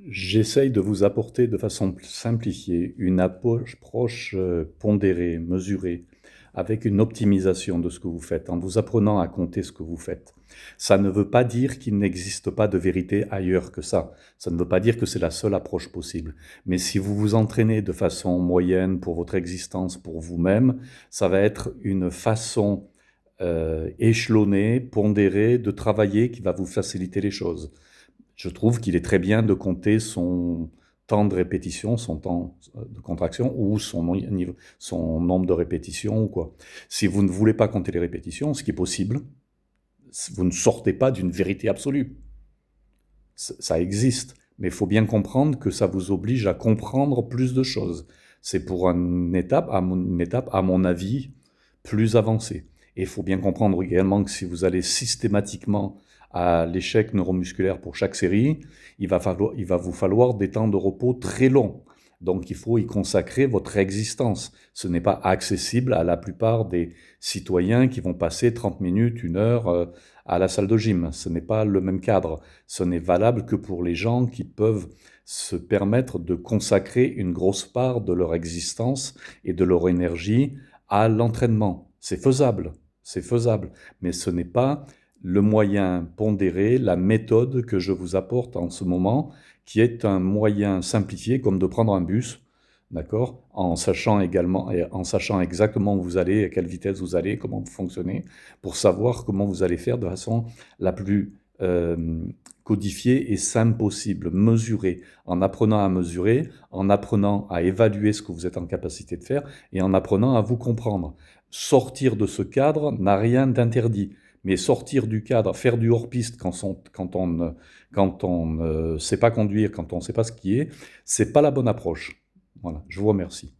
J'essaye de vous apporter de façon simplifiée une approche pondérée, mesurée, avec une optimisation de ce que vous faites, en vous apprenant à compter ce que vous faites. Ça ne veut pas dire qu'il n'existe pas de vérité ailleurs que ça. Ça ne veut pas dire que c'est la seule approche possible. Mais si vous vous entraînez de façon moyenne pour votre existence, pour vous-même, ça va être une façon échelonnée, pondérée de travailler qui va vous faciliter les choses. Je trouve qu'il est très bien de compter son temps de répétition, son temps de contraction ou son nombre de répétitions ou quoi. Si vous ne voulez pas compter les répétitions, ce qui est possible, vous ne sortez pas d'une vérité absolue. Ça existe, mais il faut bien comprendre que ça vous oblige à comprendre plus de choses. C'est pour une étape, à mon avis, plus avancée. Et il faut bien comprendre également que si vous allez systématiquement à l'échec neuromusculaire pour chaque série, il va vous falloir des temps de repos très longs. Donc il faut y consacrer votre existence. Ce n'est pas accessible à la plupart des citoyens qui vont passer 30 minutes, 1 heure à la salle de gym. Ce n'est pas le même cadre. Ce n'est valable que pour les gens qui peuvent se permettre de consacrer une grosse part de leur existence et de leur énergie à l'entraînement. C'est faisable, mais ce n'est pas le moyen pondéré, la méthode que je vous apporte en ce moment, qui est un moyen simplifié comme de prendre un bus, d'accord, en sachant également, et en sachant exactement où vous allez, à quelle vitesse vous allez, comment vous fonctionnez, pour savoir comment vous allez faire de façon la plus codifiée et simple possible, mesurée, en apprenant à mesurer, en apprenant à évaluer ce que vous êtes en capacité de faire et en apprenant à vous comprendre. Sortir de ce cadre n'a rien d'interdit, mais sortir du cadre, faire du hors-piste quand on ne sait pas conduire, quand on ne sait pas ce qui est, c'est pas la bonne approche. Voilà, je vous remercie.